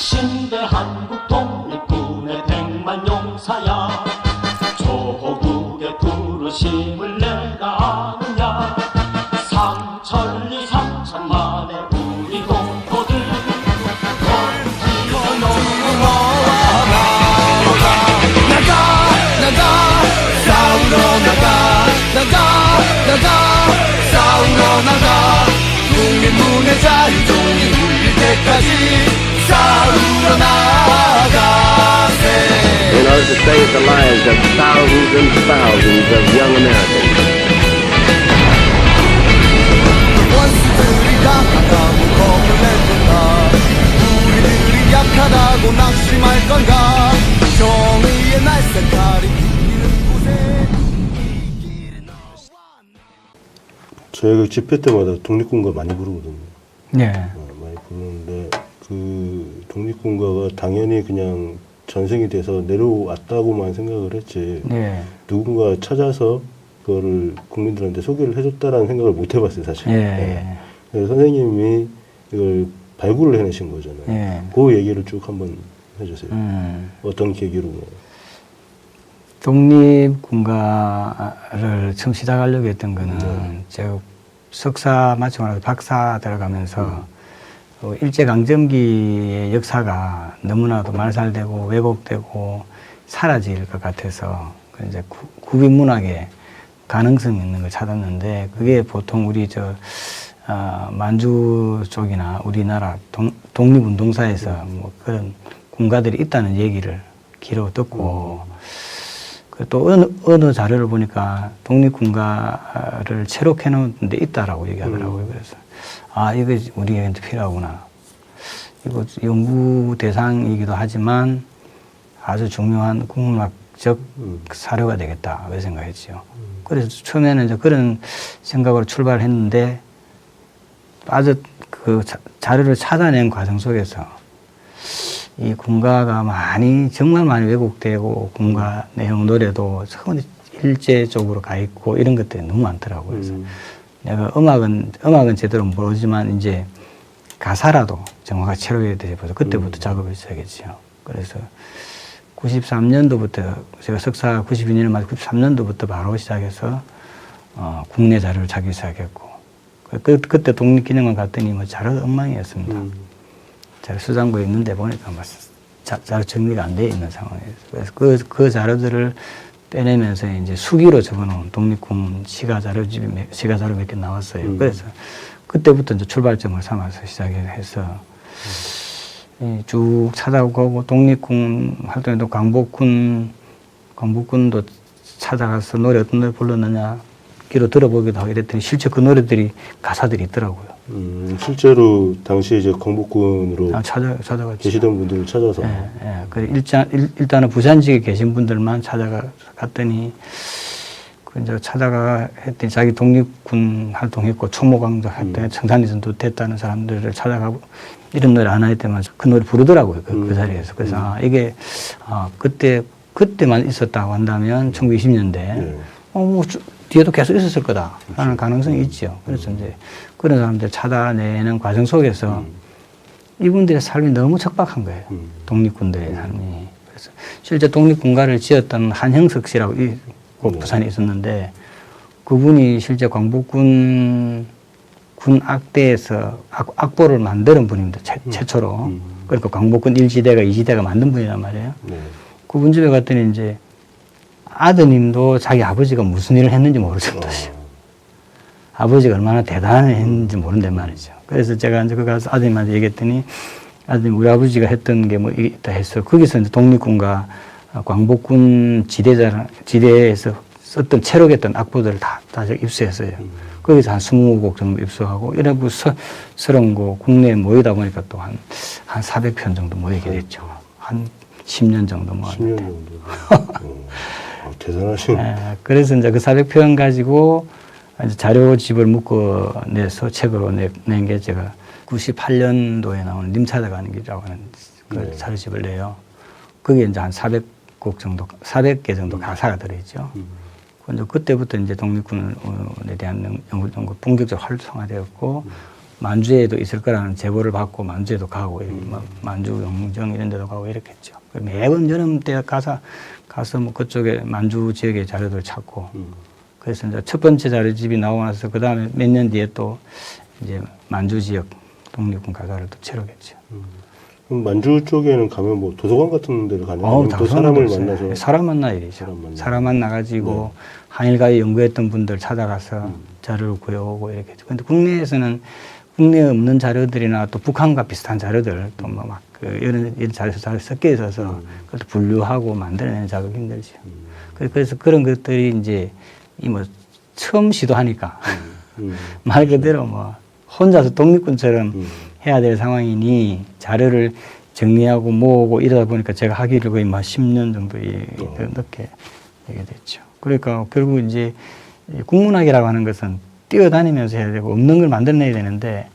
신대 한국 독립군의 백만 용사야, 조국의 부르심을 내가 아느냐. 삼천리 삼천만의 우리 동포들 건지어 싸우러 나가 국민문의 자유종이 울릴 때까지 싸우러 나가세. In order to save the lives of thousands and thousands of young Americans. 원수들이 강하다고 겁을 낼 건가, 우리들이 약하다고 낙심할 건가. 정의의 날쌘 칼이 이기는 곳에 이 길은 너와 저희가 집회 때마다 독립군가 많이 부르거든요. 네. 많이 부르는데 그 독립군가가 당연히 그냥 전생이 돼서 내려왔다고만 생각을 했지. 네. 누군가 찾아서 그거를 국민들한테 소개를 해줬다라는 생각을 못 해봤어요, 사실. 예. 그래서 선생님이 이걸 발굴을 해내신 거잖아요. 예. 그 얘기를 쭉 한번 해주세요. 어떤 계기로? 독립군가를 처음 시작하려고 했던 거는 제가 석사 마치고 나서 박사 들어가면서 일제강점기의 역사가 너무나도 말살되고 왜곡되고 사라질 것 같아서 이제 국민문학에 가능성이 있는 걸 찾았는데, 그게 보통 우리 만주 쪽이나 우리나라 독립운동사에서 뭐 그런 군가들이 있다는 얘기를 귀로 듣고, 또 어느 자료를 보니까 독립군가를 체록해 놓은 데 있다라고 얘기하더라고요. 그래서 이거 우리한테 필요하구나. 이거 연구 대상이기도 하지만 아주 중요한 국문학적 사료가 되겠다, 왜 생각했지요. 그래서 처음에는 이제 그런 생각으로 출발했는데, 아주 그 자료를 찾아낸 과정 속에서 이 군가가 정말 많이 왜곡되고, 군가 내용 노래도 처음에 일제 쪽으로 가 있고 이런 것들이 너무 많더라고요. 그래서 내가 음악은 제대로 모르지만 이제 가사라도 정확하게 체록해야 되어서 그때부터 작업을 시작했죠. 그래서 93년도부터 제가 석사 92년을 맞아 93년도부터 바로 시작해서 국내 자료를 찾기 시작했고, 그때 독립기념관 갔더니 뭐 자료 엉망이었습니다. 자료 수장고에 있는데 보니까 자료 정리가 안 돼 있는 상황이었어요. 그래서 그 자료들을 빼내면서 이제 수기로 적어놓은 독립군 시가자료 몇 개 나왔어요. 그래서 그때부터 이제 출발점을 삼아서 시작해서 쭉 찾아보고, 독립군 활동에도 광복군도 찾아가서 노래 어떤 노래 불렀느냐 귀로 들어보기도 하고 이랬더니 실제 그 노래들이 가사들이 있더라고요. 실제로 당시 이제 광복군으로 찾아갔죠. 계시던 분들을 찾아서. 예. 그래 일단은 부산 지역에 계신 분들만 찾아갔더니 이제 찾아가 했더니 자기 독립군 활동했고 초모강도 했더니 청산리전도 됐다는 사람들을 찾아가고 이런 노래 안 할 때만 그 노래 부르더라고요. 그 자리에서. 그래서 이게 그때만 있었다고 한다면 1920년대 뭐 뒤에도 계속 있었을 거다라는 가능성이 있죠. 그래서 이제 그런 사람들 찾아내는 과정 속에서 이분들의 삶이 너무 척박한 거예요. 독립군들의 삶이. 그래서 실제 독립군가를 지었던 한형석 씨라고 부산에 있었는데, 그분이 실제 광복군 군 악대에서 악보를 만드는 분입니다. 최초로. 그러니까 광복군 1지대가 2지대가 만든 분이란 말이에요. 그분 집에 갔더니 이제 아드님도 자기 아버지가 무슨 일을 했는지 모를 정도죠. 아버지가 얼마나 대단했는지 모른단 말이죠. 그래서 제가 이제 그 가서 아드님한테 얘기했더니, 아드님 우리 아버지가 했던 게 뭐 있다 했어요. 거기서 이제 독립군과 광복군 지대에서 썼던 체록했던 악보들을 다 입수했어요. 거기서 한 20곡 정도 입수하고, 이래고 30곡 국내에 모이다 보니까 또 한 400편 정도 모이게 됐죠. 한 10년 정도 모았는데. 10년 정도. 대단하시네. 그래서 이제 그 400편 가지고 이제 자료집을 묶어내서 책으로 낸 게 제가 98년도에 나오는 님 찾아가는 길이라고 하는 그 자료집을 내요. 거기에 이제 한 400곡 정도, 400개 정도 가사가 들어있죠. 그때부터 이제 독립군에 대한 연구 본격적으로 활성화되었고, 만주에도 있을 거라는 제보를 받고 만주에도 가고 뭐 만주 용정 이런 데도 가고 이렇게 했죠. 매번 여름 때 가서 뭐 그쪽에 만주 지역의 자료들을 찾고 그래서 이제 첫 번째 자료집이 나오고 나서 그 다음에 몇 년 뒤에 또 이제 만주 지역 독립군 가사를 또 채우겠죠. 그럼 만주 쪽에는 가면 뭐 도서관 같은 데를 가냐? 아니면 또 사람을 만나서 사람 만나야 되죠. 사람 만나가지고 한일가에 연구했던 분들 찾아가서 자료를 구해오고 이렇게. 근데 국내에서는 국내에 없는 자료들이나 또 북한과 비슷한 자료들 또 뭐 막 이런 자료들 잘 섞여 있어서 그것도 분류하고 만들어내는 작업이 힘들죠. 그래서 그런 것들이 이제 이 뭐 처음 시도하니까 말 그대로 뭐 혼자서 독립군처럼 해야 될 상황이니 자료를 정리하고 모으고 이러다 보니까 제가 하기를 거의 막 10년 정도 넘게 하게 됐죠. 그러니까 결국 이제 국문학이라고 하는 것은 뛰어다니면서 해야 되고 없는 걸 만들어내야 되는데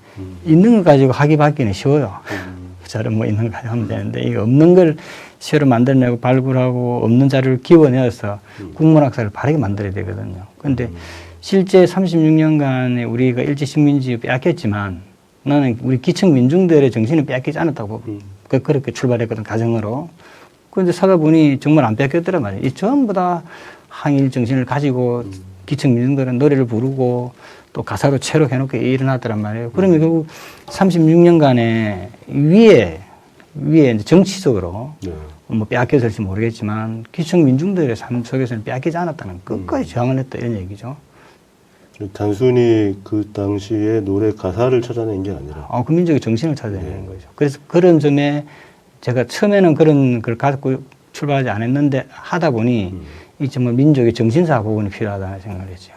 있는 걸 가지고 하기 받기는 쉬워요. 자료 뭐 있는 걸 가지고 하면 되는데 이거 없는 걸 새로 만들어내고 발굴하고 없는 자료를 기원해서 국문학사를 바르게 만들어야 되거든요. 그런데 실제 36년간에 우리가 일제식민지 빼앗겼지만 나는 우리 기층 민중들의 정신을 빼앗기지 않았다고 그렇게 출발했거든, 가정으로. 그런데 사다 보니 정말 안 빼앗겼더란 말이에요. 이 전부 다 항일 정신을 가지고 기층 민중들은 노래를 부르고 또 가사도 체록해놓고 일어났더란 말이에요. 그러면 결국 36년간에 위에 이제 정치적으로 뭐 빼앗겼을지 모르겠지만 기층 민중들의 삶 속에서는 빼앗기지 않았다는 끝까지 저항을 했다 이런 얘기죠. 단순히 그 당시에 노래 가사를 찾아낸 게 아니라 그 민족의 정신을 찾아내는 거죠. 그래서 그런 점에 제가 처음에는 그런 걸 갖고 출발하지 않았는데 하다 보니 이 정말 민족의 정신사 부분이 필요하다는 생각을 했죠.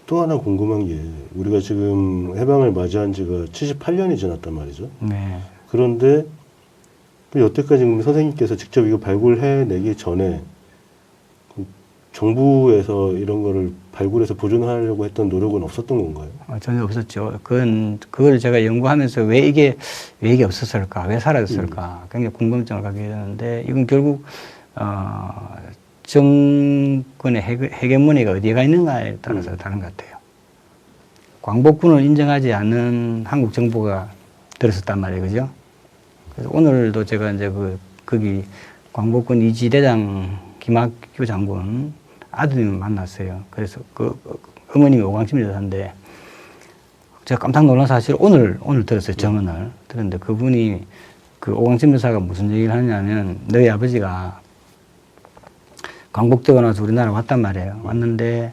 또 하나 궁금한 게 우리가 지금 해방을 맞이한 지가 78년이 지났단 말이죠. 네. 그런데 여태까지 선생님께서 직접 이거 발굴해내기 전에 정부에서 이런 거를 발굴해서 보존하려고 했던 노력은 없었던 건가요? 전혀 없었죠. 그걸 제가 연구하면서 왜 이게 없었을까? 왜 사라졌을까? 굉장히 궁금증을 갖게 되는데 이건 결국, 정권의 헤게모니가 어디가 있는가에 따라서 다른 것 같아요. 광복군을 인정하지 않는 한국 정부가 들었었단 말이에요. 그죠? 그래서 오늘도 제가 이제 거기 광복군 이지대장 김학규 장군 아드님을 만났어요. 그래서 어머님이 오광침 여사인데 제가 깜짝 놀란 사실 오늘 들었어요. 정언을 들었는데 그분이 오광침 여사가 무슨 얘기를 하냐면 너희 아버지가 광복되고 나서 우리나라 왔단 말이에요. 왔는데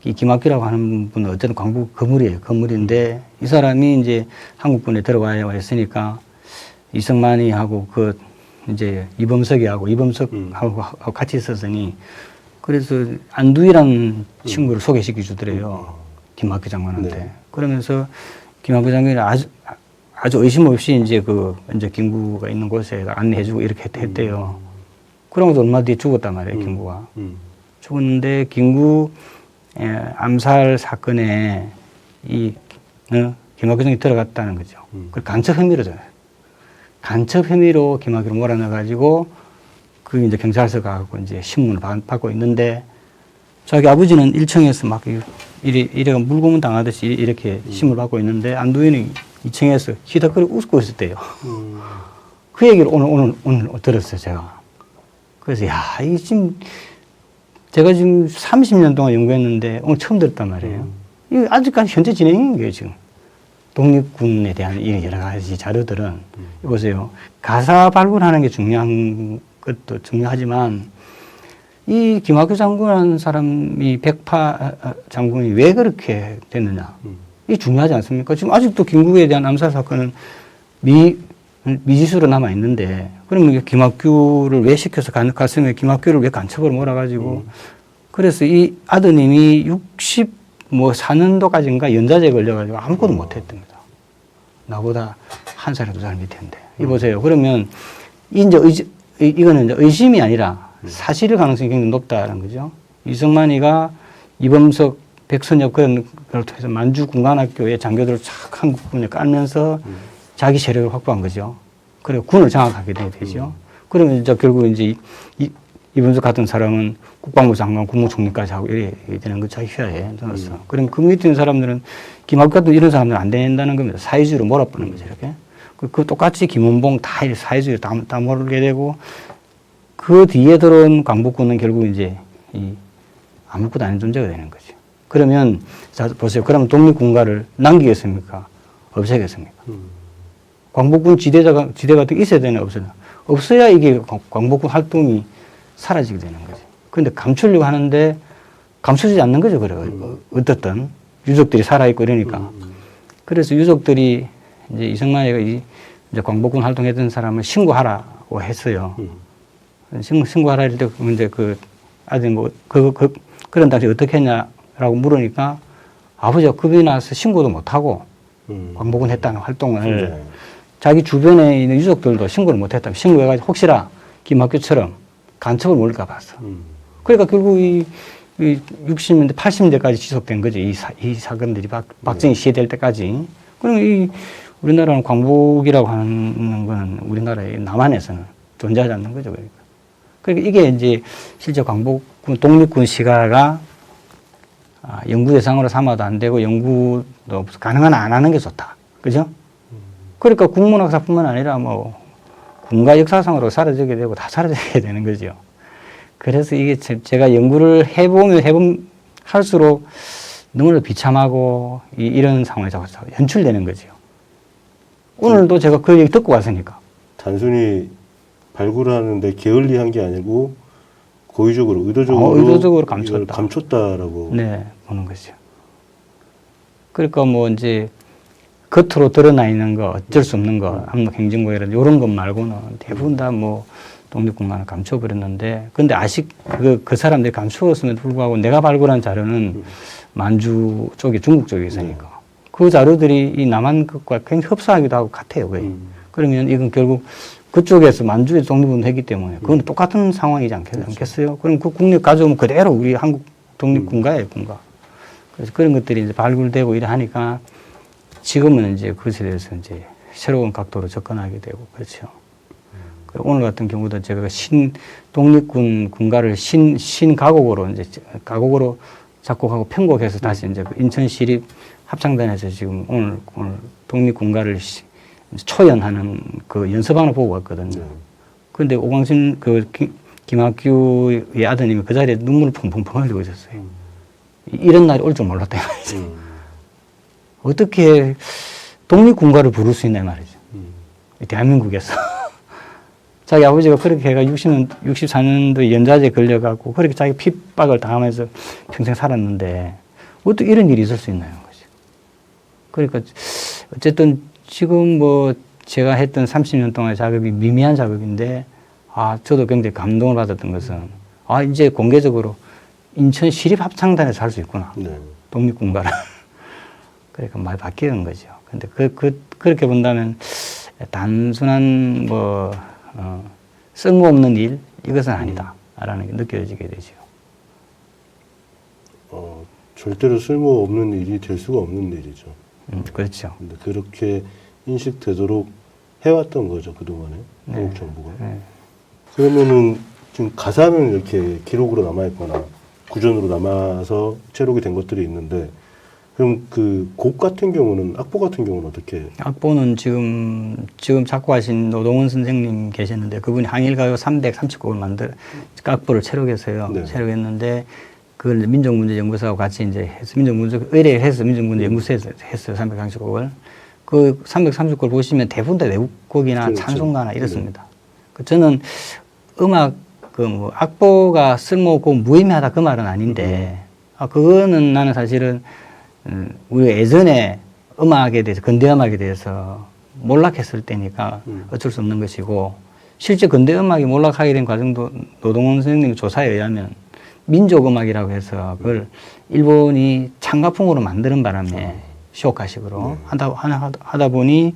이 김학규라고 하는 분은 어쨌든 광복 거물인데 이 사람이 이제 한국군에 들어와야 했으니까 이승만이하고 이제 이범석하고 같이 있었으니 그래서 안두희라는 친구를 소개시켜 주더래요. 김학규 장관한테. 네. 그러면서 김학규 장관이 아주 의심 없이 이제 이제 김구가 있는 곳에 안내해주고 이렇게 했대요. 그러고서 얼마 뒤에 죽었단 말이에요, 김구가. 죽었는데 김구 암살 사건에 김학규 장관이 들어갔다는 거죠. 그 간첩 혐의로잖아요. 간첩 혐의로 김학규를 몰아넣어가지고 이제 경찰서 가고 이제 신문을 받고 있는데 자기 아버지는 1층에서 막 이래 물고문 당하듯이 이렇게 신문을 받고 있는데 안두희는 2층에서 히덕거리고 웃고 있었대요. 그 얘기를 오늘 들었어요, 제가. 그래서 제가 지금 30년 동안 연구했는데 오늘 처음 들었단 말이에요. 이거 아직까지 현재 진행인 거예요, 지금. 독립군에 대한 이 여러 가지 자료들은 보세요. 가사 발굴하는 게 중요한 것도 중요하지만 이 김학규 장군이라는 사람이 백파 장군이 왜 그렇게 됐느냐 이 중요하지 않습니까? 지금 아직도 김구에 대한 암살 사건은 미지수로 남아 있는데 그러면 김학규를 왜 시켜서 갔으면 김학규를 왜 간첩으로 몰아가지고 그래서 이 아드님이 64년도까지인가 연좌제에 걸려가지고 아무것도 못했답니다. 나보다 한 살에 2살 밑인데. 이 보세요. 그러면 이거는 이제 의심이 아니라 사실의 가능성이 굉장히 높다는 거죠. 이승만이가 이범석, 백선엽 그런 걸 통해서 만주 군관학교의 장교들을 착 한국군에 깔면서 자기 세력을 확보한 거죠. 그리고 군을 장악하게 되죠. 그러면 이제 결국 이제 이분석 같은 사람은 국방부 장관, 국무총리까지 하고 이래 되는 거 자기 휘하에 넣었어. 그럼 그 밑에 있는 사람들은 김학규 같은 이런 사람들은 안 된다는 겁니다. 사회주의로 몰아버리는 거죠, 이렇게. 그 똑같이 김원봉 다 사회주의로 다 몰게 되고 그 뒤에 들어온 광복군은 결국 이제 아무것도 아닌 존재가 되는 거죠. 그러면 자 보세요. 그러면 독립군가를 남기겠습니까? 없애겠습니까? 광복군 지대가 있어야 되나 없어야 없어야 이게 광복군 활동이 사라지게 되는 거죠. 그런데 감추려고 하는데 감춰지지 않는 거죠. 그래. 어떻든 유족들이 살아있고 이러니까. 그래서 유족들이 이제 이승만이가 이제 광복군 활동했던 사람을 신고하라고 했어요. 신고하라 할 때 이제 그 아들 그런 당시 어떻게 했냐라고 물으니까 아버지가 겁이 나서 신고도 못하고 광복군 했다는 활동을 자기 주변에 있는 유족들도 신고를 못했다면 신고해가지고 혹시나 김학규처럼 간첩을 몰까 봤어. 그러니까 결국 이 60년대, 80년대까지 지속된 거지. 이 사건들이 박정희 시해될 때까지. 그럼 우리나라는 광복이라고 하는 건 우리나라의 남한에서는 존재하지 않는 거죠. 그러니까 이게 이제 실제 광복군, 독립군 시가가 연구 대상으로 삼아도 안 되고 연구도 가능한 안 하는 게 좋다. 그죠? 그러니까 국문학사뿐만 아니라 뭐 군가 역사상으로 사라지게 되고 다 사라지게 되는 거죠. 그래서 이게 제가 연구를 할수록 너무나 비참하고 이런 상황이 자꾸 연출되는 거죠. 오늘도 제가 그 얘기 듣고 왔으니까. 단순히 발굴하는데 게을리한 게 아니고 고의적으로 의도적으로 감췄다라고. 네, 보는 거죠. 그러니까 뭐 이제 겉으로 드러나 있는 거, 어쩔 수 없는 거, 압록행정고이라든지 이런 것 말고는 대부분 다 뭐 독립군가를 감춰버렸는데, 근데 그 사람들이 감추었음에도 불구하고 내가 발굴한 자료는 만주 쪽에 중국 쪽에 있으니까 그 자료들이 이 남한 것과 굉장히 흡사하기도 하고 같아요. 거의. 그러면 이건 결국 그쪽에서 만주에 독립운동 했기 때문에 그건 똑같은 상황이지 않겠어요? 그럼 그 국립 가져오면 그대로 우리 한국 독립군가예요, 군가. 그래서 그런 것들이 이제 발굴되고 이래 하니까 지금은 이제 그것에 대해서 이제 새로운 각도로 접근하게 되고 그렇죠. 오늘 같은 경우도 제가 독립군 군가를 가곡으로 이제 가곡으로 작곡하고 편곡해서 다시 이제 인천시립 합창단에서 지금 오늘 독립군가를 초연하는 그 연습하는 보고 왔거든요. 그런데 오광신 김학규의 아드님이 그 자리에 눈물을 펑펑펑 흘리고 있었어요. 이런 날이 올 줄 몰랐다 말이죠. 어떻게 독립군가를 부를 수 있냐 말이죠. 대한민국에서. 자기 아버지가 그렇게 해가 64년도에 연좌제에 걸려갖고 그렇게 자기 핍박을 당하면서 평생 살았는데 어떻게 이런 일이 있을 수 있나요? 그러니까 어쨌든 지금 뭐 제가 했던 30년 동안의 작업이 미미한 작업인데 저도 굉장히 감동을 받았던 것은 이제 공개적으로 인천 시립합창단에서 할 수 있구나. 네. 독립군가를. 그러니까 많이 바뀌는 거죠. 근데 그렇게 본다면 단순한 쓸모없는 일 이것은 아니다라는 게 느껴지게 되죠. 절대로 쓸모없는 일이 될 수가 없는 일이죠. 그렇죠. 근데 그렇게 인식되도록 해왔던 거죠, 그동안에. 네. 한국 정부가. 네. 그러면은 지금 가사는 이렇게 기록으로 남아있거나 구전으로 남아서 체록이 된 것들이 있는데 그럼 그 곡 같은 경우는, 악보 같은 경우는 어떻게? 악보는 지금 작곡하신 노동원 선생님 계셨는데 그분이 항일가요 330곡을 악보를 체록해서요. 네. 체록했는데 그걸 민족문제연구소하고 같이 이제 해서 의뢰해서 민족문제연구소에서 했어요. 330곡을. 그 330곡을 보시면 대부분 다 외국곡이나 그렇죠. 찬송가나 이렇습니다. 네. 저는 음악, 악보가 쓸모없고 무의미하다 그 말은 아닌데, 그거는 나는 사실은 우리가 예전에 음악에 대해서, 근대음악에 대해서 몰락했을 때니까 어쩔 수 없는 것이고, 실제 근대음악이 몰락하게 된 과정도 노동원 선생님 조사에 의하면 민족음악이라고 해서 그걸 일본이 창가풍으로 만드는 바람에 쇼카식으로 하다 보니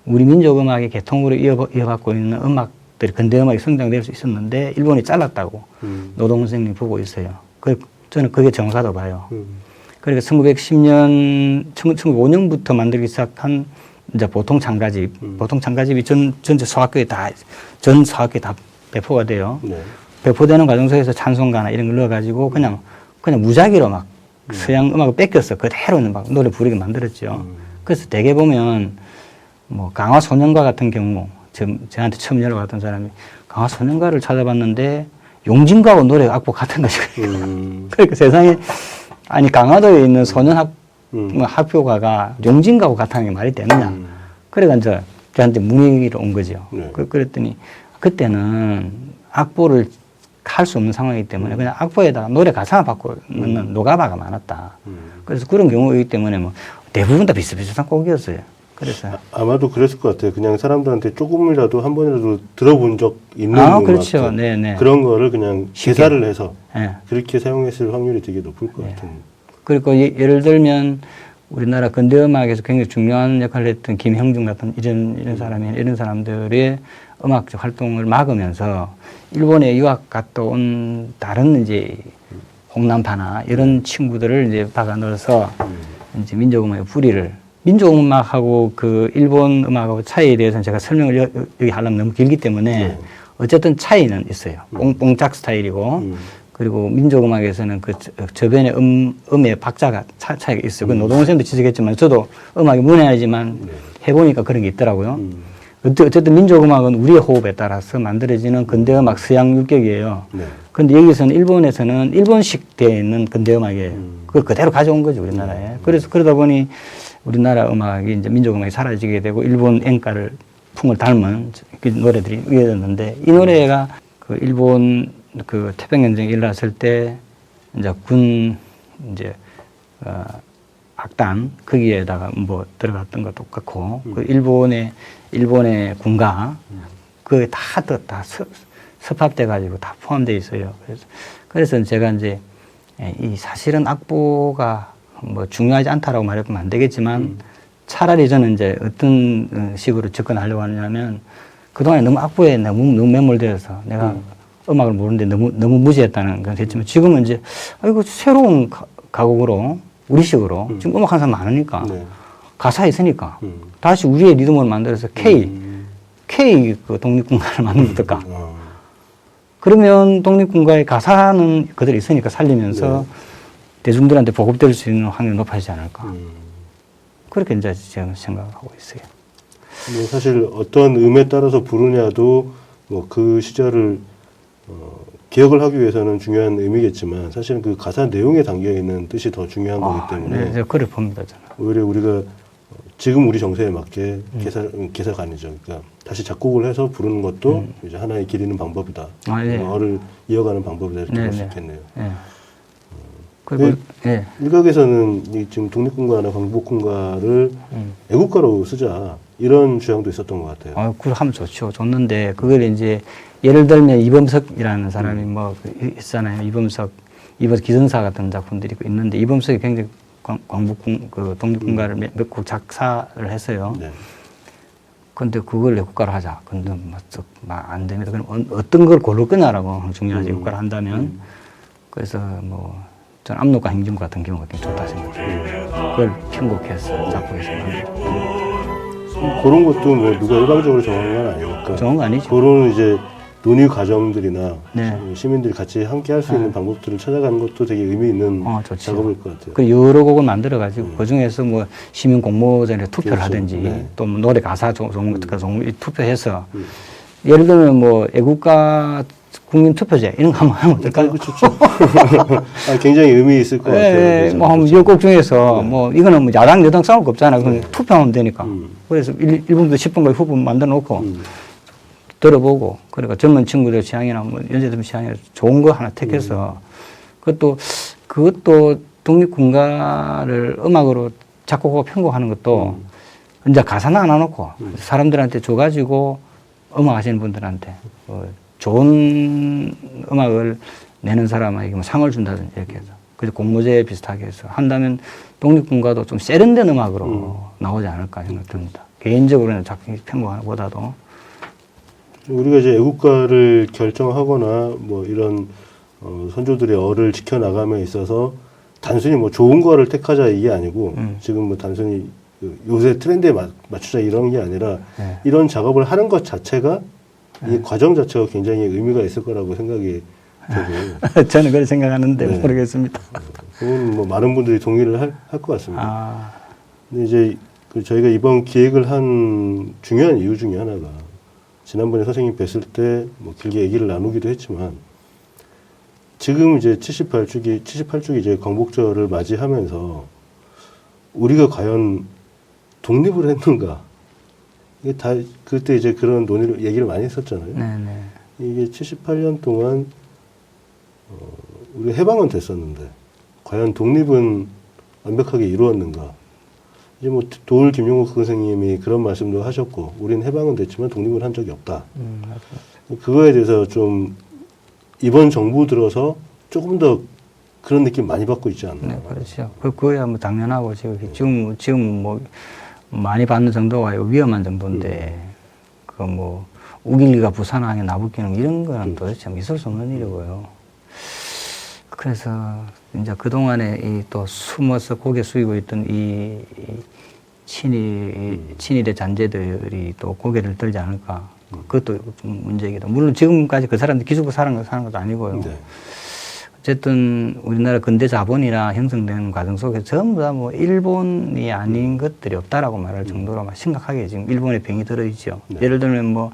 우리 민족음악의 계통으로 이어받고 있는 음악들이 근대음악이 성장될 수 있었는데 일본이 잘랐다고 노동원 선생님이 보고 있어요. 저는 그게 정사도 봐요. 그러니까 1905년부터 만들기 시작한 이제 보통 창가집이 전 사학교에 다 배포가 돼요. 네. 배포되는 과정 속에서 찬송가나 이런 걸 넣어가지고 그냥 무작위로 막 서양 음악을 뺏겨서 그대로 막 노래 부르게 만들었죠. 그래서 대개 보면 뭐 강화소년가 같은 경우 저한테 처음 연락 왔던 사람이 강화소년가를 찾아봤는데 용진가하고 노래 악보 같은 거죠. 그러니까 세상에 아니 강화도에 있는 소년 학교가가 용진가하고 같은 게 말이 되느냐. 그래가 이제 저한테 문의가 온 거죠. 네. 그랬더니 그때는 악보를 할 수 없는 상황이기 때문에 그냥 악보에다가 노래 가사만 바꾸는 노가바가 많았다. 그래서 그런 경우이기 때문에 뭐 대부분 다 비슷비슷한 곡이었어요. 그래서 아마도 그랬을 것 같아요. 그냥 사람들한테 조금이라도 한 번이라도 들어본 적 있는 음악들 그렇죠. 네네. 그런 거를 그냥 쉽게. 개사를 해서 네. 그렇게 사용했을 확률이 되게 높을 것 같은. 그리고 예를 들면 우리나라 근대음악에서 굉장히 중요한 역할을 했던 김형중 같은 이런 사람이 이런 사람들의 음악적 활동을 막으면서 일본에 유학 갔다 온 다른 이제 홍남파나 이런 친구들을 이제 박아 넣어서 이제 민족음악의 뿌리를 민족음악하고 그 일본 음악하고 차이에 대해서는 제가 설명을 여기 하려면 너무 길기 때문에 어쨌든 차이는 있어요. 뽕짝 스타일이고 그리고 민족음악에서는 그 저변의 음의 박자가 차이가 있어요. 그 노동원 선생님도 지적했지만 저도 음악이 문외하지만 해보니까 그런 게 있더라고요. 어쨌든 민족음악은 우리의 호흡에 따라서 만들어지는 근대음악 서양 율격이에요. 그런데 여기서는 일본에서는 일본식 되어 있는 근대음악이에요. 그걸 그대로 가져온 거죠, 우리나라에. 그래서 그러다 보니 우리나라 음악이 이제 민족음악이 사라지게 되고 일본 엔가를 풍을 닮은 그 노래들이 이어졌는데 이 노래가 그 일본 그 태평전쟁이 일어났을 때 이제 군 이제 악단 거기에다가 뭐 들어갔던 것도 똑같고 그 일본의 군가 그게 다 섭합돼 가지고 다 포함되어 있어요. 그래서 제가 이제 이 사실은 악보가 뭐 중요하지 않다라고 말하면 안 되겠지만 차라리 저는 이제 어떤 식으로 접근하려고 하냐면 그동안에 너무 악보에 너무 매몰되어서 내가 음악을 모르는데 너무 무지했다는 건 했지만 지금은 이제 이거 새로운 가곡으로 우리식으로 지금 음악하는 사람 많으니까 가사 있으니까 다시 우리의 리듬을 만들어서 K 그 독립군가를 만들면 어떨까? 그러면 독립군가의 가사는 그대로 있으니까 살리면서 대중들한테 보급될 수 있는 확률이 높아지지 않을까? 그렇게 이제 제가 생각하고 있어요. 뭐 사실 어떤 음에 따라서 부르냐도 뭐 그 시절을 기억을 하기 위해서는 중요한 의미겠지만 사실은 그 가사 내용에 담겨 있는 뜻이 더 중요한 거기 때문에 네, 제가 그래 봅니다, 저는. 오히려 우리가 지금 우리 정서에 맞게 개사가 아니죠. 그러니까 다시 작곡을 해서 부르는 것도 이제 하나의 기리는 방법이다. 어를 이어가는 방법이다 이렇게 볼 수 있겠네요. 그리고 일각에서는 이 지금 독립군가나 광복군가를 애국가로 쓰자 이런 주장도 있었던 것 같아요. 그걸 하면 좋죠. 좋는데 그걸 이제 예를 들면 이범석이라는 사람이 뭐 있잖아요. 이범석 기선사 같은 작품들이 있는데 이범석이 굉장히 그 독립군가를 몇 곡 작사를 했어요. 그런데 그걸 애국가로 하자. 근데 안 됩니다. 그럼 어떤 걸 고를 거냐라고 중요하지 애국가를 한다면. 그래서 뭐 저는 압록과 행진곡 같은 경우가 굉장히 좋다 생각해요. 그걸 편곡해서 작곡해서 그런 것도 뭐 누가 일방적으로 정한 건 아니니까. 정한 거 아니죠. 그런 이제 논의 과정들이나 시민들이 같이 함께 할 수 있는 방법들을 찾아가는 것도 되게 의미 있는 작업일 것 같아요. 그 여러 곡을 만들어가지고 그 중에서 뭐 시민 공모전에 투표를 하든지 또 뭐 노래 가사 투표해서 예를 들면 뭐 애국가 국민 투표제 이런 거 한번 하면 어떨까요? 그렇죠. 굉장히 의미 있을 것 같아요. 뭐 한 10곡 중에서 뭐 이거는 뭐 야당 여당 싸울 거 없잖아요. 그냥 투표하면 되니까. 그래서 1분부터 10분까지 후보 만들어 놓고 들어보고 그러니까 젊은 친구들 취향이나 뭐 연세들 취향이나 좋은 거 하나 택해서 그것도 독립군가를 음악으로 작곡하고 편곡하는 것도 이제 가사는 안 해놓고 사람들한테 줘가지고 음악 하시는 분들한테 좋은 음악을 내는 사람에게 뭐 상을 준다든지 이렇게 해서 그래서 공모제 비슷하게 해서 한다면 독립군가도 좀 세련된 음악으로 나오지 않을까 생각됩니다. 개인적으로는 작품 편곡하는 것보다도 우리가 이제 애국가를 결정하거나 뭐 이런 선조들의 어를 지켜나감에 있어서 단순히 뭐 좋은 거를 택하자 이게 아니고 지금 뭐 단순히 요새 트렌드에 맞추자 이런 게 아니라 이런 작업을 하는 것 자체가 이 과정 자체가 굉장히 의미가 있을 거라고 생각이 되고 저는 그렇게 생각하는데 네. 모르겠습니다. 그건 뭐 많은 분들이 동의를 할 것 같습니다. 아, 근데 이제 그 저희가 이번 기획을 한 중요한 이유 중에 하나가 지난번에 선생님 뵀을 때 뭐 길게 얘기를 나누기도 했지만 지금 이제 78주기 이제 광복절을 맞이하면서 우리가 과연 독립을 했는가? 이게 다 그때 이제 그런 논의를 얘기를 많이 했었잖아요. 네네. 이게 78년 동안 우리 해방은 됐었는데 과연 독립은 완벽하게 이루었는가? 이제 뭐 도울 김용옥 선생님이 그런 말씀도 하셨고, 우리는 해방은 됐지만 독립을 한 적이 없다. 그거에 대해서 좀 이번 정부 들어서 조금 더 그런 느낌 많이 받고 있지 않나? 네, 그렇죠. 그거야 뭐 당연하고 지금 뭐 많이 받는 정도가 위험한 정도인데 그 뭐 우길기가 부산항에 나부끼는 이런 거는 도대체 있을 수 없는 일이고요. 그래서 이제 그 동안에 이 또 숨어서 고개 숙이고 있던 이 친일의 잔재들이 또 고개를 들지 않을까. 그것도 좀 문제이기도. 물론 지금까지 그 사람들 기죽고 사는 것도 아니고요. 네. 어쨌든 우리나라 근대 자본이나 형성되는 과정 속에 전부 다 뭐 일본이 아닌 것들이 없다라고 말할 정도로 막 심각하게 지금 일본의 병이 들어있죠. 네. 예를 들면 뭐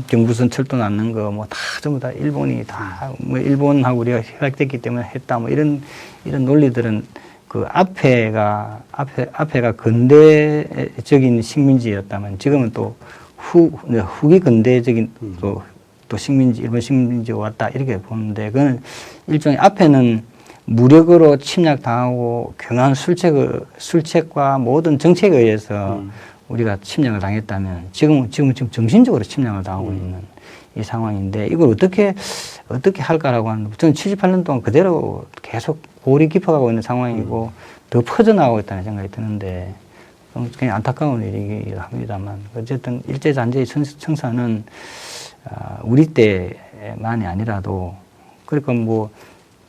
경부선 철도 낳는 거 뭐 다 전부 다 일본이 다 뭐 일본하고 우리가 협약됐기 때문에 했다 뭐 이런 논리들은 그 앞에가 근대적인 식민지였다면 지금은 또 후기 근대적인 또 식민지, 일본 식민지가 왔다 이렇게 보는데 그건 일종의 앞에는 무력으로 침략당하고 경한 술책과 모든 정책에 의해서 우리가 침략을 당했다면 지금 정신적으로 침략을 당하고 있는 이 상황인데 이걸 어떻게 할까라고 하는 저는 78년 동안 그대로 계속 골이 깊어가고 있는 상황이고 더 퍼져나가고 있다는 생각이 드는데 그냥 안타까운 일이긴 합니다만 어쨌든 일제잔재의 청사는 우리 때만이 아니라도 그러니까 뭐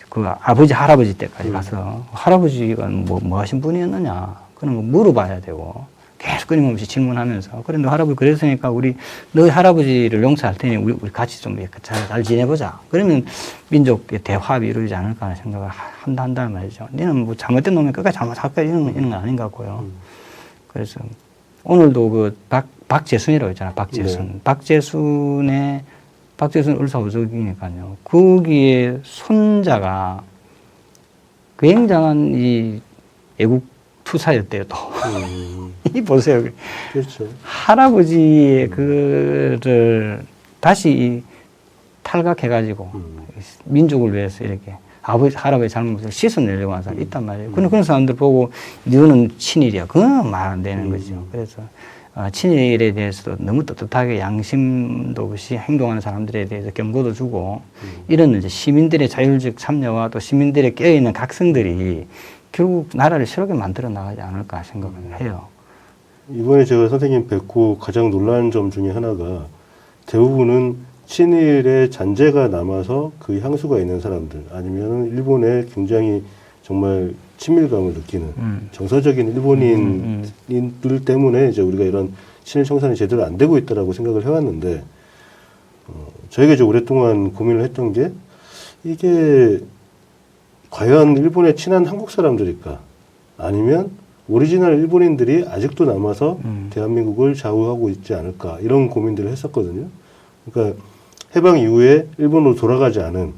그 아버지 할아버지 때까지 가서 할아버지가 뭐 하신 분이었느냐 그런 거 물어봐야 되고 계속 끊임없이 질문하면서 그래 너 할아버지 그랬으니까 우리 너희 할아버지를 용서할 테니 우리 같이 좀 잘 지내보자 그러면 민족의 대화합이 이루어지지 않을까 하는 생각을 한다는 말이죠. 너는 뭐 잘못된 놈이 끝까지 잘못할 거야 이런 건 아닌 것 같고요. 그래서 오늘도 그 박재순이라고 있잖아. 박재순. 네. 박재순 을사오적이니까요. 거기에 손자가 굉장한 이 애국 투사였대요, 또. 이 보세요. 그렇죠. 할아버지의 그를 다시 탈각해가지고 민족을 위해서 이렇게 할아버지 잘못을 씻어내려고 하는 사람이 있단 말이에요. 그런 사람들 보고 너는 친일이야. 그건 말 안 되는 거죠. 그래서 친일에 대해서도 너무 떳떳하게 양심도 없이 행동하는 사람들에 대해서 경고도 주고 이런 이제 시민들의 자율적 참여와 또 시민들의 깨어있는 각성들이 결국 나라를 새롭게 만들어 나가지 않을까 생각을 해요. 이번에 제가 선생님 뵙고 가장 놀라운 점 중에 하나가 대부분은 친일의 잔재가 남아서 그 향수가 있는 사람들 아니면 일본에 굉장히 정말 친밀감을 느끼는 정서적인 일본인들 때문에 이제 우리가 이런 친일 청산이 제대로 안 되고 있다라고 생각을 해왔는데 저희가 이제 오랫동안 고민을 했던 게 이게 과연 일본에 친한 한국 사람들일까 아니면 오리지널 일본인들이 아직도 남아서 대한민국을 좌우하고 있지 않을까 이런 고민들을 했었거든요. 그러니까 해방 이후에 일본으로 돌아가지 않은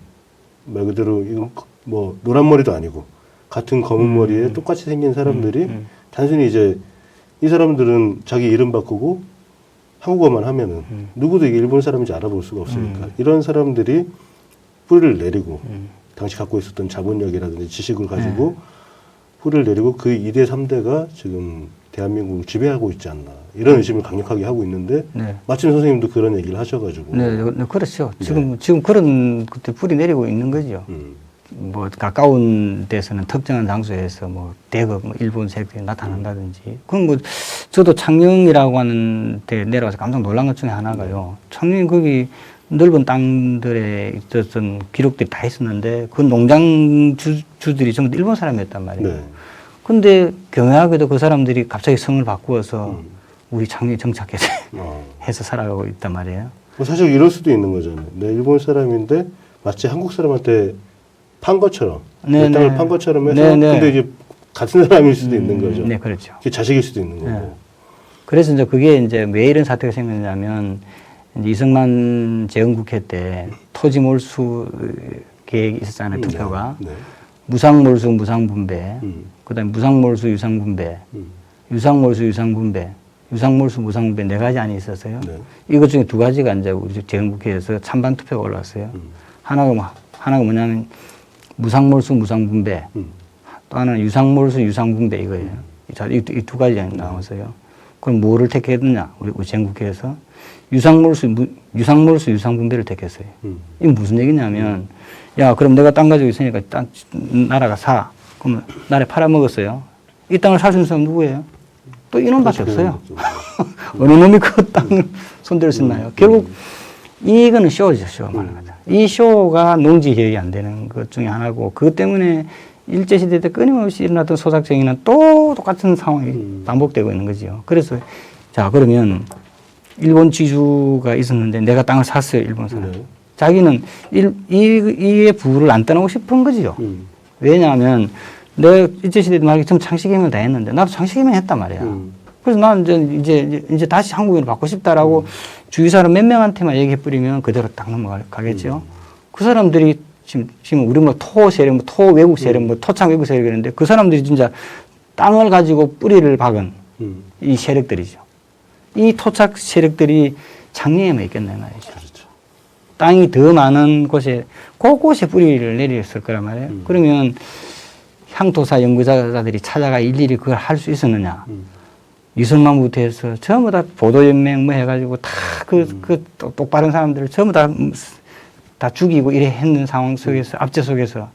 말 그대로 이건 뭐 노란 머리도 아니고 같은 검은 머리에 똑같이 생긴 사람들이 단순히 이제 이 사람들은 자기 이름 바꾸고 한국어만 하면은 누구도 이게 일본 사람인지 알아볼 수가 없으니까 이런 사람들이 뿌리를 내리고 당시 갖고 있었던 자본력이라든지 지식을 가지고 뿌리를 내리고 그 2대 3대가 지금 대한민국을 지배하고 있지 않나 이런 의심을 강력하게 하고 있는데 네. 마침 선생님도 그런 얘기를 하셔가지고 네, 그렇죠. 지금 그런 그때 뿌리 내리고 있는 거죠. 뭐 가까운 데서는 특정한 장소에서 뭐 대거 뭐 일본 세력들이 나타난다든지 그건 뭐 저도 창녕이라고 하는 데 내려가서 깜짝 놀란 것 중에 하나가요. 창녕 거기 넓은 땅들에 있었던 기록들이 다 있었는데 그 농장 주들이 전부 일본 사람이었단 말이에요. 네. 근데 경외하게도 그 사람들이 갑자기 성을 바꾸어서 우리 장래에 정착해서 어. 해서 살아가고 있단 말이에요. 뭐 사실 이럴 수도 있는 거잖아요. 내 일본 사람인데 마치 한국 사람한테 판 것처럼 네, 그 땅을 네. 판 것처럼 해서 네, 네. 근데 이제 같은 사람일 수도 있는 거죠. 네, 그렇죠. 그게 자식일 수도 있는 거고. 네. 그래서 이제 그게 이제 왜 이런 사태가 생겼냐면 이제 이승만 재헌국회 때 토지 몰수 계획이 있었잖아요. 투표가. 네. 무상 몰수, 무상 분배. 음. 그다음에 무상 몰수, 유상 분배. 유상 몰수, 유상 분배. 유상 몰수, 무상 분배 네 가지 안이 있었어요. 네. 이것 중에 두 가지가 이제 우리 재헌국회에서 찬반 투표가 올랐어요. 하나가 뭐냐면 무상 몰수, 무상 분배. 또 하나는 유상 몰수, 유상 분배 이거예요. 이 두 가지가 나왔어요. 그럼 뭐를 택했느냐? 우리 재헌국회에서 유상 몰수, 유상 분배를 택했어요. 이게 무슨 얘기냐면, 야, 그럼 내가 땅 가지고 있으니까 나라가 사. 그러면 나라에 팔아먹었어요. 이 땅을 살 수 있는 사람 누구예요? 또 이놈밖에 없어요. 어느 놈이 그 땅을 손댈 수 있나요? 결국 이거는 쇼죠, 쇼 말하자면. 이 쇼가 농지 개혁이 안 되는 것 중에 하나고, 그것 때문에 일제시대 때 끊임없이 일어났던 소작쟁이는 또 똑같은 상황이 반복되고 있는 거죠. 그래서, 자, 그러면 일본 지주가 있었는데 내가 땅을 샀어요, 일본 사람. 네. 자기는 이의 부를 안 떠나고 싶은 거지요. 왜냐하면 내가 일제시대 때 말하기 전 장시개명을 다 했는데 나도 장시개명 했단 말이야. 그래서 나는 이제 다시 한국인을 받고 싶다라고 주위 사람 몇 명한테만 얘기해 뿌리면 그대로 딱 넘어가겠죠. 그 사람들이 지금 우리 뭐 토 세력, 뭐 토 외국 세력, 뭐 토착 외국 세력 이랬는데 그 사람들이 진짜 땅을 가지고 뿌리를 박은 이 세력들이죠. 이 토착 세력들이 장래에만 있겠네 말이죠. 그렇죠. 땅이 더 많은 곳에 곳곳에 뿌리를 내렸을 거란 말이에요. 그러면 향토사 연구자들이 찾아가 일일이 그걸 할 수 있었느냐. 이승만부터 해서 전부 다 보도연맹 뭐 해가지고 다 그 똑바른 사람들을 전부 다 죽이고 이래 했는 상황 속에서, 압제 속에서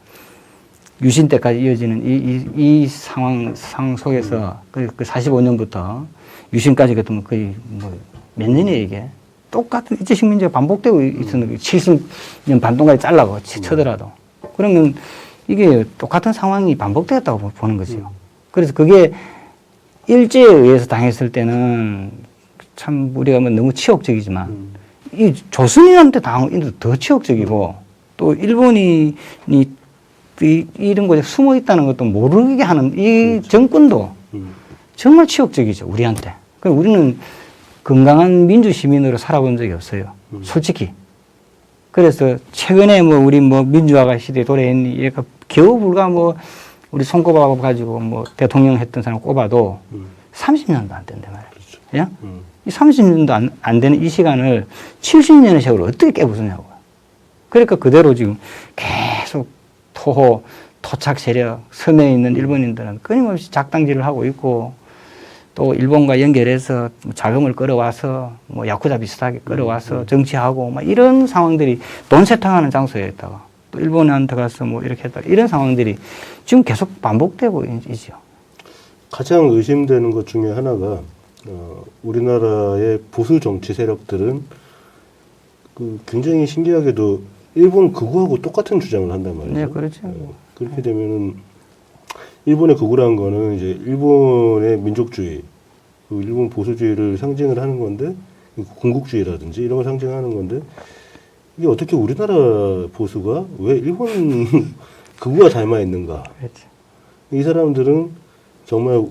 유신 때까지 이어지는 이 상황 속에서 그 45년부터 유신까지 그랬더니 거의 뭐 몇 년이에요 이게. 똑같은 일제 식민지가 반복되고 있었는 70년 반 동안에 잘라고 치더라도. 그러면 이게 똑같은 상황이 반복되었다고 보는 거죠. 그래서 그게 일제에 의해서 당했을 때는 참 우리가 뭐 너무 치욕적이지만 이 조선인한테 당한 더 치욕적이고 또 일본이 이런 곳에 숨어 있다는 것도 모르게 하는 이 정권도 정말 치욕적이죠, 우리한테. 그럼 우리는 건강한 민주 시민으로 살아본 적이 없어요. 솔직히. 그래서 최근에 뭐 우리 뭐 민주화가 시대에 도래했니, 얘가 겨우 불과 뭐 우리 손꼽아 가지고 뭐 대통령 했던 사람 꼽아도 30년도 안 된단 말이에요. 그렇죠. 예? 이 30년도 안 되는 이 시간을 70년의 세월을 어떻게 깨부수냐고요. 그러니까 그대로 지금 계속 토착 세력, 섬에 있는 일본인들은 끊임없이 작당질을 하고 있고 또 일본과 연결해서 자금을 끌어와서 뭐 야쿠자 비슷하게 끌어와서 정치하고 막 이런 상황들이 돈 세탁하는 장소에 있다가 또 일본한테 가서 뭐 이렇게 했다가 이런 상황들이 지금 계속 반복되고 있죠. 가장 의심되는 것 중에 하나가 우리나라의 보수 정치 세력들은 그 굉장히 신기하게도 일본 극우하고 똑같은 주장을 한단 말이죠. 네, 그렇죠. 그렇게 되면은 일본의 극우라는 거는 이제 일본의 민족주의, 그 일본 보수주의를 상징을 하는 건데, 군국주의라든지 이런 걸 상징하는 건데, 이게 어떻게 우리나라 보수가 왜 일본 극우와 닮아 있는가? 그렇죠. 이 사람들은 정말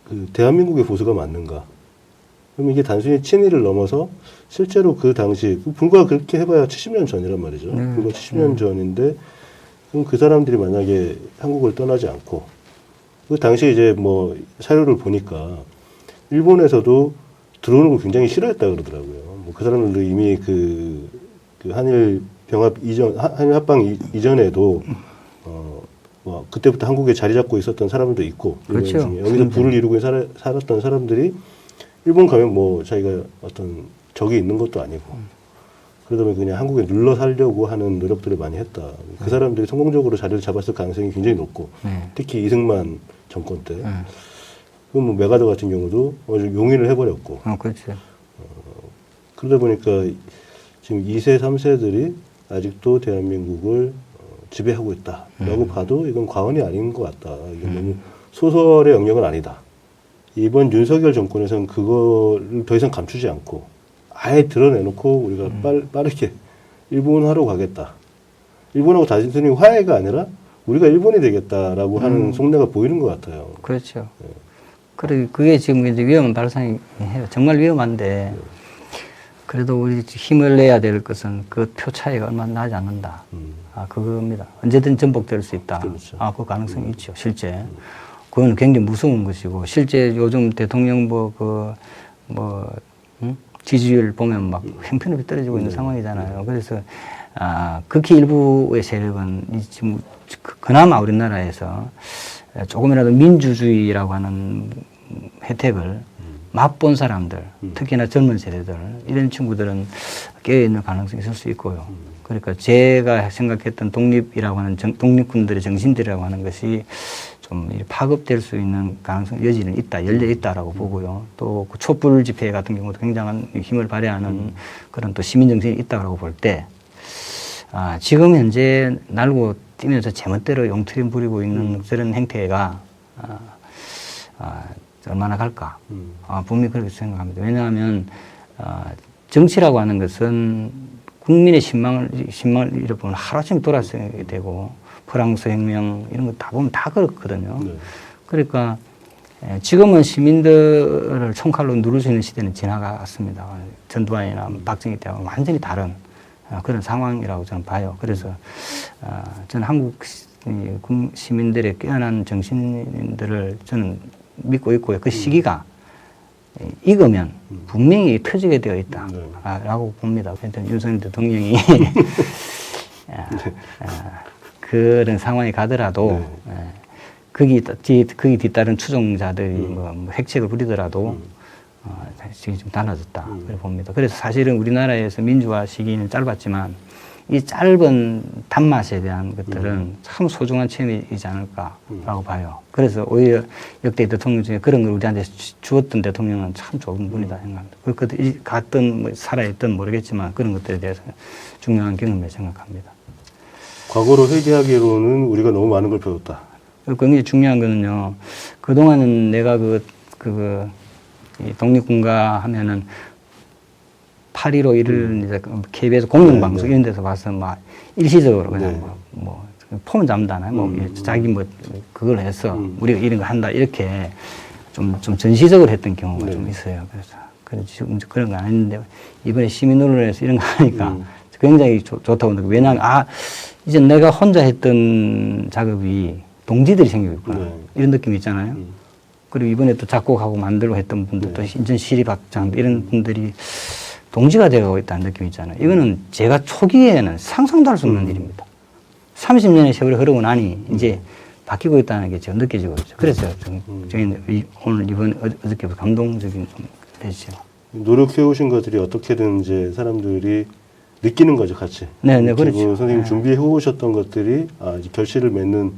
그 대한민국의 보수가 맞는가? 그럼 이게 단순히 친일을 넘어서 실제로 그 당시 불과 그렇게 해봐야 70년 전이란 말이죠. 불과 70년 전인데 그럼 그 사람들이 만약에 한국을 떠나지 않고 그 당시 이제 뭐 사료를 보니까 일본에서도 들어오는 걸 굉장히 싫어했다 그러더라고요. 뭐 그 사람들도 이미 그 한일 병합 이전, 한일 합방 이전에도 뭐 그때부터 한국에 자리 잡고 있었던 사람들도 있고 그렇죠. 중에 여기서 부를 이루고 살았던 사람들이 일본 가면 뭐 자기가 어떤 적이 있는 것도 아니고 그러다 보니 그냥 한국에 눌러 살려고 하는 노력들을 많이 했다. 그 사람들이 성공적으로 자리를 잡았을 가능성이 굉장히 높고 특히 이승만 정권 때 그럼 뭐 메가더 같은 경우도 용인을 해버렸고 그렇죠. 그러다 보니까 지금 2세, 3세들이 아직도 대한민국을 지배하고 있다라고 봐도 이건 과언이 아닌 것 같다. 이건 너무 소설의 영역은 아니다. 이번 윤석열 정권에서는 그거를 더 이상 감추지 않고 아예 드러내놓고 우리가 빠르게 일본하러 가겠다. 일본하고 단순히 화해가 아니라 우리가 일본이 되겠다라고 하는 속내가 보이는 것 같아요. 그렇죠. 그래 그게 지금 이제 위험한 발상이 해요. 정말 위험한데 그래도 우리 힘을 내야 될 것은 그 표 차이가 얼마 나지 않는다. 아 그겁니다. 언제든 전복될 수 있다. 그렇죠. 아 그 가능성이 있죠. 실제 그건 굉장히 무서운 것이고 실제 요즘 대통령 지지율 보면 막 형편없이 떨어지고 있는 상황이잖아요. 그래서 극히 일부의 세력은 지금 그나마 우리나라에서 조금이라도 민주주의라고 하는 혜택을 맛본 사람들, 특히나 젊은 세대들, 이런 친구들은 깨어있는 가능성이 있을 수 있고요. 그러니까 제가 생각했던 독립이라고 하는 독립군들의 정신들이라고 하는 것이 좀 파급될 수 있는 가능성, 여지는 있다, 열려 있다라고 보고요. 또 그 촛불 집회 같은 경우도 굉장한 힘을 발휘하는 그런 또 시민 정신이 있다고 볼 때, 지금 현재 날고 뛰면서 제멋대로 용투림 부리고 있는 저런 행태가 얼마나 갈까? 분명히 그렇게 생각합니다. 왜냐하면 정치라고 하는 것은 국민의 신망을 잃어보면 하루아침에 돌아서게 되고 프랑스 혁명 이런 거 다 보면 다 그렇거든요. 네. 그러니까 지금은 시민들을 총칼로 누를 수 있는 시대는 지나갔습니다. 전두환이나 박정희 때하고 완전히 다른 그런 상황이라고 저는 봐요. 그래서 저는 한국 시민들의 깨어난 정신들을 저는 믿고 있고요. 그 시기가 익으면 분명히 터지게 되어 있다라고 봅니다. 하여튼 윤석열 대통령이 그런 상황이 가더라도 거기 뒤따른 추종자들이 뭐 핵책을 부리더라도 지금 좀 달라졌다 그렇게 봅니다. 그래서 사실은 우리나라에서 민주화 시기는 짧았지만 이 짧은 단맛에 대한 것들은 참 소중한 체험이지 않을까라고 봐요. 그래서 오히려 역대 대통령 중에 그런 걸 우리한테 주었던 대통령은 참 좋은 분이다 생각합니다. 그 갔든 뭐 살아있든 모르겠지만 그런 것들에 대해서 중요한 경험을 생각합니다. 과거로 회귀하기로는 우리가 너무 많은 걸 배웠다. 굉장히 중요한 거는요. 그동안은 내가 이 독립군가 하면은 8.15 이를 이제 KBS 공영방송 이런 데서 봐서 막 일시적으로 그냥 폼은 잡는다나요? 자기 그걸 해서 우리가 이런 거 한다 이렇게 좀 전시적으로 했던 경우가 좀 있어요. 그래서 지금 그런 거 아닌데 이번에 시민노릇에서 이런 거 하니까 굉장히 좋다고 느끼고 왜냐하면 이제 내가 혼자 했던 작업이 동지들이 생기고 있구나 이런 느낌이 있잖아요. 그리고 이번에 또 작곡하고 만들고 했던 분들도 인천 시립학장 이런 분들이 동지가 되어가고 있다는 느낌이 있잖아요. 이거는 제가 초기에는 상상도 할 수 없는 일입니다. 30년의 세월이 흐르고 나니 이제 바뀌고 있다는 게 지금 느껴지고 있죠. 그래서 저희는 오늘 이번 어저께 감동적인 좀 되죠. 노력해 오신 것들이 어떻게든 이제 사람들이 느끼는 거죠, 같이. 네, 그렇죠. 선생님 준비해 오셨던 것들이 이제 결실을 맺는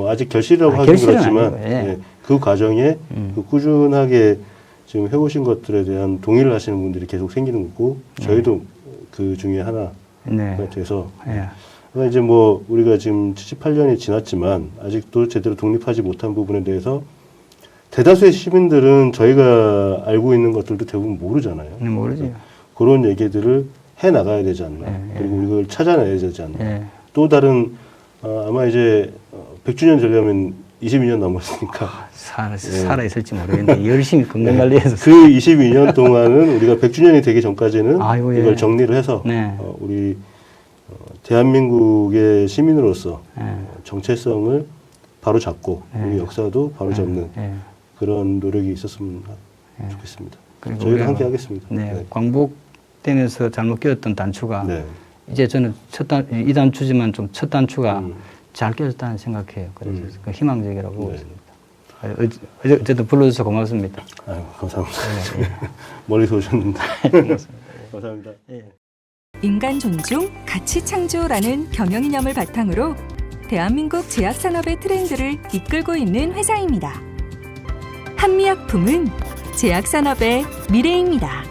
아직 결실이라고 하긴 그렇지만 그 과정에 그 꾸준하게 지금 해오신 것들에 대한 동의를 하시는 분들이 계속 생기는 거고 저희도 그 중에 하나가 돼서 그러니까 이제 우리가 지금 78년이 지났지만 아직도 제대로 독립하지 못한 부분에 대해서 대다수의 시민들은 저희가 알고 있는 것들도 대부분 모르잖아요. 모르죠. 그런 얘기들을 해 나가야 되지 않나. 그리고 이걸 찾아내야 되지 않나. 또 다른 아마 이제 100주년 되려면 22년 남았으니까 살아있을지 모르겠는데 열심히 건강관리해서 그 22년 동안은 우리가 100주년이 되기 전까지는 이걸 정리를 해서 우리 대한민국의 시민으로서 정체성을 바로 잡고 우리 역사도 바로 잡는 그런 노력이 있었으면 좋겠습니다. 저희도 함께 하겠습니다. 광복되면서 잘못 끼었던 단추가 이제 저는 이 단추지만 좀 첫 단추가 잘 깨졌다는 생각해요. 그래서 그 희망적이라고 보고 있습니다. 어쨌든 불러주셔서 고맙습니다. 감사합니다. 멀리서 오셨는데. 감사합니다. 인간 존중, 가치 창조라는 경영이념을 바탕으로 대한민국 제약산업의 트렌드를 이끌고 있는 회사입니다. 한미약품은 제약산업의 미래입니다.